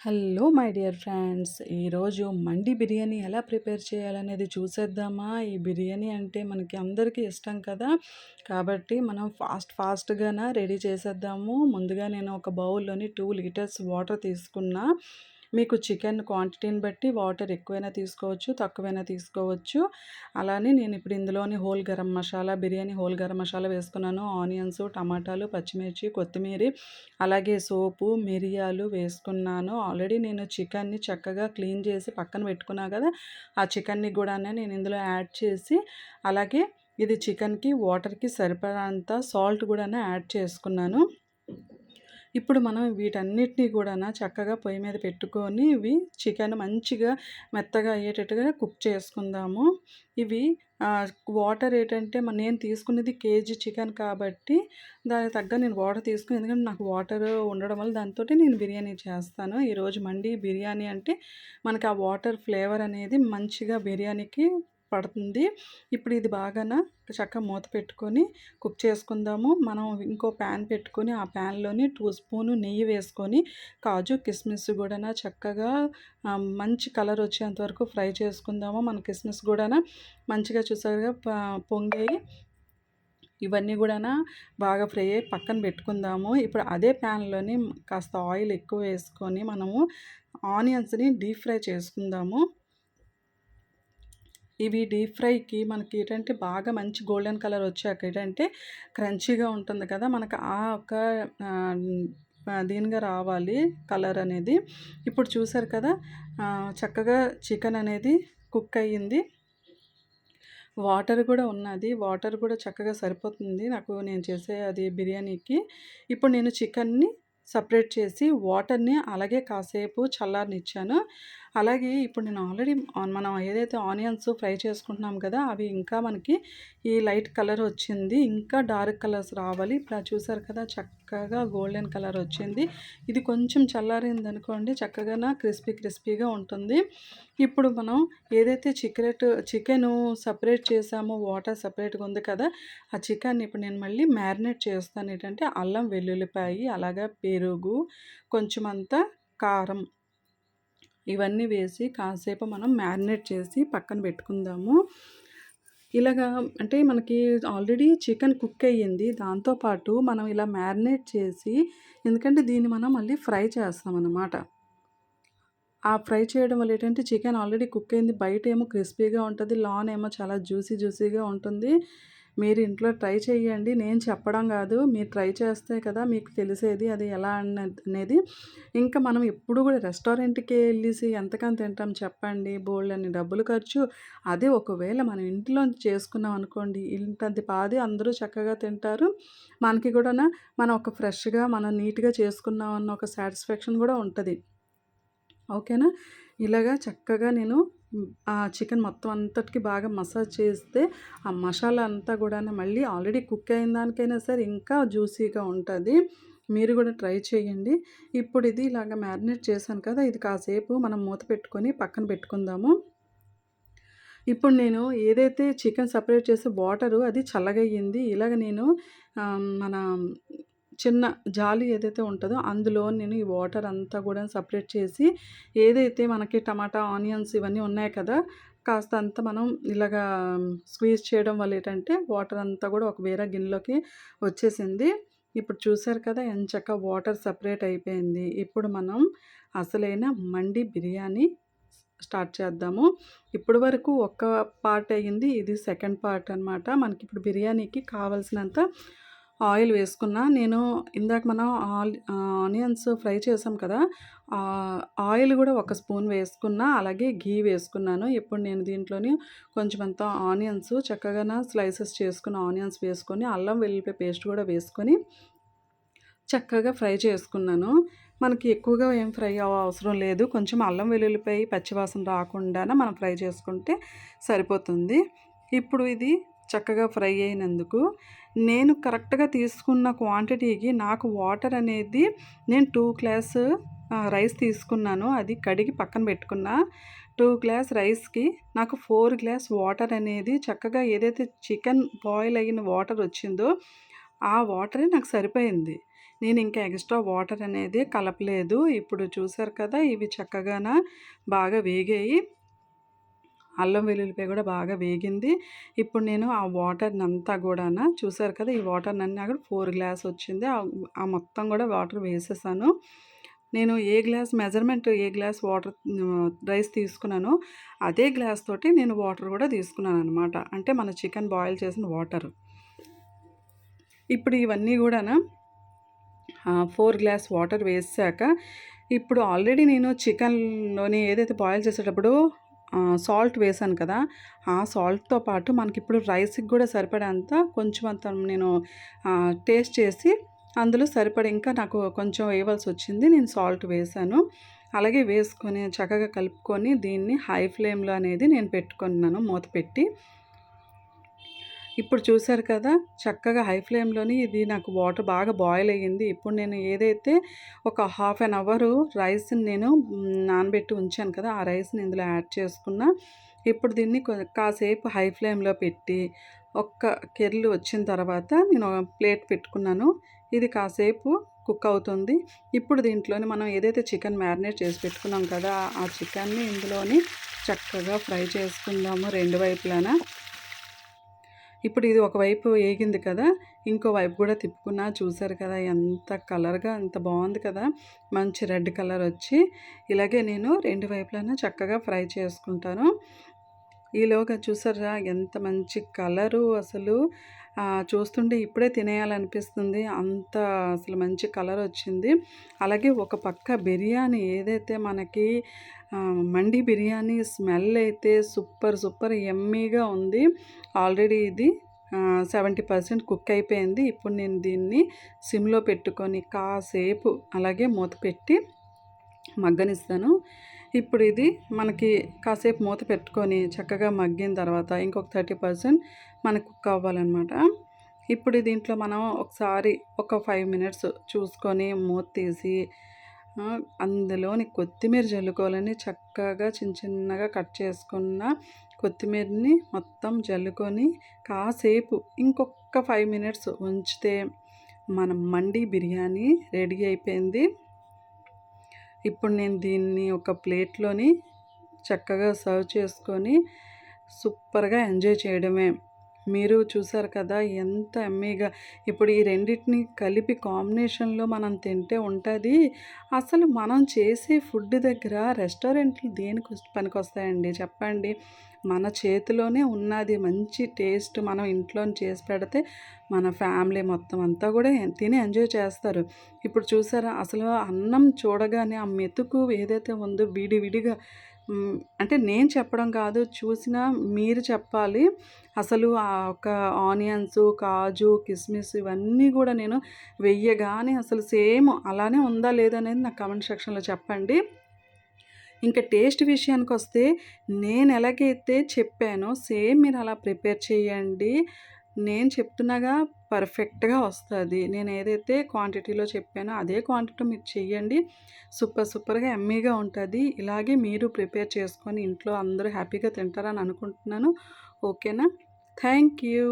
Hello my dear friends, ఈరోజు మండి బిర్యానీ ఎలా prepare చేయాలనేది చూసేద్దామా. ఈ బిర్యానీ అంటే మనకి అందరికీ ఇష్టం కదా, కాబట్టి మనం ఫాస్ట్గా రెడీ చేసేద్దాము. ముందుగా నేను ఒక బౌల్లోని 2 లీటర్స్ వాటర్ తీసుకున్నా. మీకు చికెన్ క్వాంటిటీని బట్టి వాటర్ ఎక్కువైనా తీసుకోవచ్చు, తక్కువైనా తీసుకోవచ్చు. అలానే నేను ఇప్పుడు ఇందులోని హోల్ గరం మసాలా, బిర్యానీ హోల్ గరం మసాలా వేసుకున్నాను. ఆనియన్స్, టమాటాలు, పచ్చిమిర్చి, కొత్తిమీర, అలాగే సోపు, మిరియాలు వేసుకున్నాను. ఆల్రెడీ నేను చికెన్ని చక్కగా క్లీన్ చేసి పక్కన పెట్టుకున్నా కదా, ఆ చికెన్ని కూడా నేను ఇందులో యాడ్ చేసి, అలాగే ఇది చికెన్కి వాటర్కి సరిపడంత సాల్ట్ కూడా యాడ్ చేసుకున్నాను. ఇప్పుడు మనం వీటన్నిటిని కూడా చక్కగా పొయ్యి మీద పెట్టుకొని ఇవి చికెన్ మంచిగా మెత్తగా అయ్యేటట్టుగా కుక్ చేసుకుందాము. ఇవి వాటర్ ఏంటంటే నేను తీసుకున్నది కేజీ చికెన్ కాబట్టి దానికి తగ్గ నేను వాటర్ తీసుకుని, ఎందుకంటే నాకు వాటర్ ఉండడం వల్ల దాంతో నేను బిర్యానీ చేస్తాను. ఈరోజు మండి బిర్యానీ అంటే మనకు ఆ వాటర్ ఫ్లేవర్ అనేది మంచిగా బిర్యానీకి పడుతుంది. ఇప్పుడు ఇది బాగాన చక్కగా మూత పెట్టుకొని కుక్ చేసుకుందాము. మనం ఇంకో ప్యాన్ పెట్టుకొని ఆ ప్యాన్లోని 2 స్పూను నెయ్యి వేసుకొని కాజు కిస్మిస్ కూడా చక్కగా మంచి కలర్ వచ్చేంత వరకు ఫ్రై చేసుకుందాము. మన కిస్మిస్ కూడా మంచిగా చూసారుగా పొంగాయి. ఇవన్నీ కూడా బాగా ఫ్రై అయ్యి పక్కన పెట్టుకుందాము. ఇప్పుడు అదే ప్యాన్లోని కాస్త ఆయిల్ ఎక్కువ వేసుకొని మనము ఆనియన్స్ని డీప్ ఫ్రై చేసుకుందాము. ఇవి డీప్ ఫ్రైకి మనకి ఏంటంటే బాగా మంచి గోల్డెన్ కలర్ వచ్చాక ఏంటంటే క్రంచీగా ఉంటుంది కదా, మనకు ఆ ఒక దీనిగా రావాలి కలర్ అనేది. ఇప్పుడు చూసారు కదా, చక్కగా చికెన్ అనేది కుక్ అయ్యింది. వాటర్ కూడా ఉన్నది, వాటర్ కూడా చక్కగా సరిపోతుంది నాకు నేను చేసే అది బిర్యానీకి. ఇప్పుడు నేను చికెన్ని సపరేట్ చేసి వాటర్ని అలాగే కాసేపు చల్లారనిచ్చాను. అలాగే ఇప్పుడు నేను ఆల్రెడీ మనం ఏదైతే ఆనియన్స్ ఫ్రై చేసుకుంటున్నాం కదా, అవి ఇంకా మనకి ఈ లైట్ కలర్ వచ్చింది, ఇంకా డార్క్ కలర్స్ రావాలి. ఇప్పుడు చూసారు కదా, చక్కగా గోల్డెన్ కలర్ వచ్చింది. ఇది కొంచెం చల్లారింది అనుకోండి, చక్కగా క్రిస్పీగా ఉంటుంది. ఇప్పుడు మనం ఏదైతే చికెను సపరేట్ చేసామో, వాటర్ సపరేట్గా ఉంది కదా, ఆ చికెన్ ఇప్పుడు నేను మళ్ళీ మ్యారినేట్ చేస్తాను. ఏంటంటే అల్లం వెల్లుల్లిపాయి, అలాగే పెరుగు, కొంచెం అంతా కారం, ఇవన్నీ వేసి కాసేపు మనం మ్యారినేట్ చేసి పక్కన పెట్టుకుందాము. ఇలాగా అంటే మనకి ఆల్రెడీ చికెన్ కుక్ అయ్యింది, దాంతోపాటు మనం ఇలా మ్యారినేట్ చేసి, ఎందుకంటే దీన్ని మనం మళ్ళీ ఫ్రై చేస్తాం అన్నమాట. ఆ ఫ్రై చేయడం వల్ల ఏంటంటే చికెన్ ఆల్రెడీ కుక్ అయింది, బయటేమో క్రిస్పీగా ఉంటుంది, లోన్ ఏమో చాలా జ్యూసీగా ఉంటుంది. మీరు ఇంట్లో ట్రై చేయండి, నేను చెప్పడం కాదు, మీరు ట్రై చేస్తే కదా మీకు తెలిసేది అది ఎలా అనేది. ఇంకా మనం ఎప్పుడు కూడా రెస్టారెంట్కి వెళ్ళేసి ఎంతకని తింటాం చెప్పండి, బోల్డన్ని డబ్బులు ఖర్చు. అదే ఒకవేళ మనం ఇంట్లో చేసుకున్నాం అనుకోండి, ఇంటది పాది అందరూ చక్కగా తింటారు. మనకి కూడా మనం ఒక ఫ్రెష్గా మనం నీట్గా చేసుకున్నాం అన్న ఒక సాటిస్ఫాక్షన్ కూడా ఉంటుంది. ఓకేనా. ఇలాగా చక్కగా నేను ఆ చికెన్ మొత్తం అంతటికి బాగా మసాజ్ చేస్తే ఆ మసాలా అంతా కూడా మళ్ళీ ఆల్రెడీ కుక్ అయిన దానికైనా సరే ఇంకా జ్యూసీగా ఉంటుంది. మీరు కూడా ట్రై చేయండి. ఇప్పుడు ఇది ఇలాగ మ్యారినేట్ చేశాను కదా, ఇది కాసేపు మనం మూత పెట్టుకొని పక్కన పెట్టుకుందాము. ఇప్పుడు నేను ఏదైతే చికెన్ సపరేట్ చేసే వాటరు అది చల్లగయ్యింది. ఇలాగ నేను మన చిన్న జాలి ఏదైతే ఉంటుందో అందులో నేను ఈ వాటర్ అంతా కూడా సపరేట్ చేసి, ఏదైతే మనకి టమాటా, ఆనియన్స్ ఇవన్నీ ఉన్నాయి కదా, కాస్త అంతా మనం ఇలాగా స్క్వీజ్ చేయడం వల్ల ఏంటంటే వాటర్ అంతా కూడా ఒక వేరే గిన్నెలోకి వచ్చేసింది. ఇప్పుడు చూసారు కదా, ఎంచక్కా వాటర్ సపరేట్ అయిపోయింది. ఇప్పుడు మనం అసలైన మండి బిర్యానీ స్టార్ట్ చేద్దాము. ఇప్పటి వరకు ఒక పార్ట్ అయ్యింది, ఇది సెకండ్ పార్ట్ అనమాట. మనకి ఇప్పుడు బిర్యానీకి కావాల్సినంత ఆయిల్ వేసుకున్నా. నేను ఇందాక మనం ఆనియన్స్ ఫ్రై చేసాం కదా, ఆయిల్ కూడా ఒక స్పూన్ వేసుకున్నా, అలాగే ఘీ వేసుకున్నాను. ఇప్పుడు నేను దీంట్లోని కొంచెం అంత ఆనియన్స్ చక్కగా స్లైసెస్ చేసుకున్న ఆనియన్స్ వేసుకొని, అల్లం వెల్లుల్లిపాయ పేస్ట్ కూడా వేసుకొని చక్కగా ఫ్రై చేసుకున్నాను. మనకి ఎక్కువగా ఏం ఫ్రై అవసరం లేదు, కొంచెం అల్లం వెల్లుల్లిపాయ పచ్చివాసన రాకుండా మనం ఫ్రై చేసుకుంటే సరిపోతుంది. ఇప్పుడు ఇది చక్కగా ఫ్రై అయినందుకు నేను కరెక్ట్గా తీసుకున్న క్వాంటిటీకి నాకు వాటర్ అనేది నేను 2 గ్లాస్ రైస్ తీసుకున్నాను, అది కడిగి పక్కన పెట్టుకున్నా. 2 గ్లాస్ రైస్కి నాకు 4 గ్లాస్ వాటర్ అనేది చక్కగా ఏదైతే చికెన్ బాయిల్ అయిన వాటర్ వచ్చిందో ఆ వాటరే నాకు సరిపోయింది. నేను ఇంకా ఎక్స్ట్రా వాటర్ అనేది కలపలేదు. ఇప్పుడు చూసారు కదా! ఇవి చక్కగాన బాగా వేగాయి. అల్లం వెల్లుల్లిపాయ కూడా బాగా వేగింది. ఇప్పుడు నేను ఆ వాటర్‌నంతా గూడాన చూసారు కదా! ఈ వాటర్‌నన్నా కూడా 4 గ్లాస్ వచ్చింది. ఆ మొత్తం కూడా వాటర్ వేసేసాను. నేను ఏ గ్లాస్ వాటర్ రైస్ తీసుకున్నానో అదే గ్లాస్ తోటి నేను వాటర్ కూడా తీసుకున్నాననమాట. అంటే మన చికెన్ బాయిల్ చేసిన వాటర్. ఇప్పుడు ఇవన్నీ గూడాన 4 గ్లాస్ వాటర్ వేసాక ఇప్పుడు ఆల్రెడీ నేను చికెన్‌లోని ఏదైతే బాయిల్ చేసేటప్పుడు సాల్ట్ వేసాను కదా! ఆ సాల్ట్‌తో పాటు మనకిప్పుడు రైస్‌కి కూడా సరిపడేంత కొంచెం అంత నేను టేస్ట్ చేసి అందులో సరిపడా ఇంకా నాకు కొంచెం వేయవలసొచ్చింది. నేను సాల్ట్ వేసాను. అలాగే వేసుకొని చక్కగా కలుపుకొని దీన్ని హై ఫ్లేమ్‌లో అనేది నేను పెట్టుకున్నాను మూత పెట్టి. ఇప్పుడు చూసారు కదా! చక్కగా హై ఫ్లేమ్‌లోని ఇది నాకు వాటర్ బాగా బాయిల్ అయ్యింది. ఇప్పుడు నేను ఏదైతే ఒక హాఫ్ అన్ అవరు రైస్‌ని నేను నానబెట్టి ఉంచాను కదా! ఆ రైస్‌ని ఇందులో యాడ్ చేసుకున్నా. ఇప్పుడు దీన్ని కాసేపు హై ఫ్లేమ్‌లో పెట్టి ఒక్క కెర్లు వచ్చిన తర్వాత నేను ప్లేట్ పెట్టుకున్నాను. ఇది కాసేపు కుక్ అవుతుంది. ఇప్పుడు దీంట్లోని మనం ఏదైతే చికెన్ మ్యారినేట్ చేసి పెట్టుకున్నాం కదా! ఆ చికెన్‌ని ఇందులోని చక్కగా ఫ్రై చేసుకుందాము రెండు వైపులాన. ఇప్పుడు ఇది ఒకవైపు ఏగింది కదా! ఇంకో వైపు కూడా తిప్పుకున్నా. చూసారు కదా! ఎంత కలర్‌గా ఎంత బాగుంది కదా! మంచి రెడ్ కలర్ వచ్చి ఇలాగే నేను రెండు వైపులాన చక్కగా ఫ్రై చేసుకుంటాను. ఈలోగా చూసారా ఎంత మంచి కలరు అసలు చూస్తుంటే ఇప్పుడే తినేయాలనిపిస్తుంది. అంత అసలు మంచి కలర్ వచ్చింది. అలాగే ఒక పక్క బిర్యానీ ఏదైతే మనకి మండి బిర్యానీ స్మెల్ అయితే సూపర్ యమ్మీగా ఉంది. ఆల్రెడీ ఇది 70% కుక్ అయిపోయింది. ఇప్పుడు నేను దీన్ని సిమ్‌లో పెట్టుకొని కాసేపు అలాగే మూత పెట్టి మగ్గనిస్తాను. ఇప్పుడు ఇది మనకి కాసేపు మూత పెట్టుకొని చక్కగా మగ్గిన తర్వాత ఇంకొక 30% మనకు కుక్ అవ్వాలనమాట. ఇప్పుడు దీంట్లో మనం ఒకసారి ఒక 5 మినిట్స్ చూసుకొని మూత తీసి అందులోని కొత్తిమీర జల్లుకోవాలని చక్కగా చిన్నగా కట్ చేసుకున్న కొత్తిమీరని మొత్తం జల్లుకొని కాసేపు ఇంకొక 5 మినిట్స్ ఉంచితే మన మండి బిర్యానీ రెడీ అయిపోయింది. ఇప్పుడు నేను దీన్ని ఒక ప్లేట్‌లోని చక్కగా సర్వ్ చేసుకొని సూపర్‌గా ఎంజాయ్ చేయడమే. మీరు చూసారు కదా! ఎంత యమ్మీగా ఇప్పుడు ఈ రెండిటిని కలిపి కాంబినేషన్‌లో మనం తింటే ఉంటది. అసలు మనం చేసే ఫుడ్ దగ్గర రెస్టారెంట్లు దేనికి పనికొస్తాయండి చెప్పండి? మన చేతిలోనే ఉన్నది మంచి టేస్ట్ మనం ఇంట్లోనే చేసి పెడితే మన ఫ్యామిలీ మొత్తం అంతా కూడా తిని ఎంజాయ్ చేస్తారు. ఇప్పుడు చూసారా అసలు అన్నం చూడగానే ఆ మెతుకు ఏదైతే ఉందో విడివిడిగా అంటే నేను చెప్పడం కాదు చూసిన మీరు చెప్పాలి. అసలు ఆ ఒక ఆనియన్స్, కాజు, కిస్మిస్ ఇవన్నీ కూడా నేను వెయ్యగానే అసలు సేమ్ అలానే ఉందా లేదా అనేది నాకు కామెంట్ సెక్షన్‌లో చెప్పండి. ఇంకా టేస్ట్ విషయానికొస్తే నేను ఎలాగైతే చెప్పానో సేమ్ మీరు అలా ప్రిపేర్ చేయండి. నేను చెప్తున్నాగా పర్ఫెక్ట్‌గా వస్తది. నేను ఏదైతే క్వాంటిటీలో చెప్పానో అదే క్వాంటిటీలో మీరు చెయ్యండి. సూపర్‌గా యమ్మీగా ఉంటది. ఇలాగే మీరు ప్రిపేర్ చేసుకొని ఇంట్లో అందరూ హ్యాపీగా తింటారని అనుకుంటున్నాను. ఓకేనా? Thank you.